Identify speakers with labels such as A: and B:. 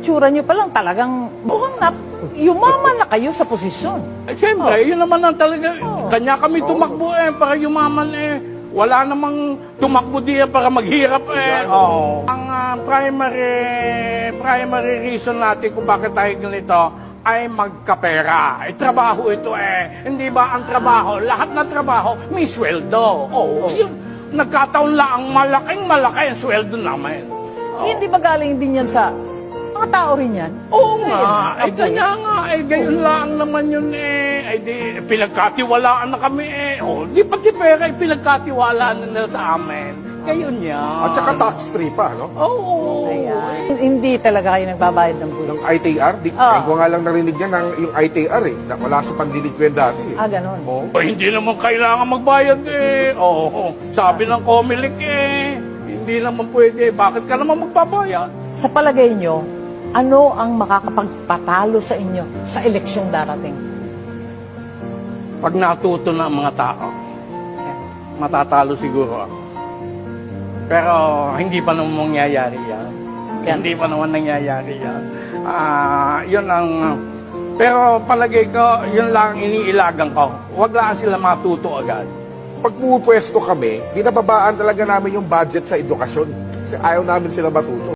A: itsura nyo pa lang talagang mukhang yumaman na kayo sa posisyon.
B: Eh, siyempre, yun naman ang talaga. Kanya kami tumakbo para yumaman Wala namang tumakbo diyan para maghirap Ang primary reason natin kung bakit tayo ganito ay magkapera. Trabaho ito Hindi ba ang trabaho, lahat ng trabaho may sweldo. Yun, nagkataon lang ang malaki ang sweldo namin.
A: Hindi ba galing din yan sa mga tao rin yan?
B: Oo nga, kanya nga, gayon lang naman yun di, pinagkatiwalaan na kami di pati pera, pinagkatiwalaan na nila sa amin. Gayon yan.
C: At saka tax-free pa, no?
B: Oo.
A: Ayan. Hindi talaga kayo nagbabayad ng buwis.
C: Ng ITR, ko nga lang narinig niya ng yung ITR na wala sa panliliquid dati.
A: Ganon.
B: Hindi naman kailangan magbayad sabi ng Comelec hindi naman pwede. Bakit ka naman magbabayad?
A: Sa palagay nyo, ano ang makakapagpatalo sa inyo sa eleksyong darating?
B: Pag natuto na ang mga tao, matatalo siguro ako. Pero hindi pa naman mangyayari yan. Hindi pa naman nangyayari yan. Yun ang... Pero palagay ko, yun lang iniilagan ko. Huwag lang sila matuto agad.
C: Pag pumupwesto kami, binababaan talaga namin yung budget sa edukasyon. Kasi ayaw namin sila matuto.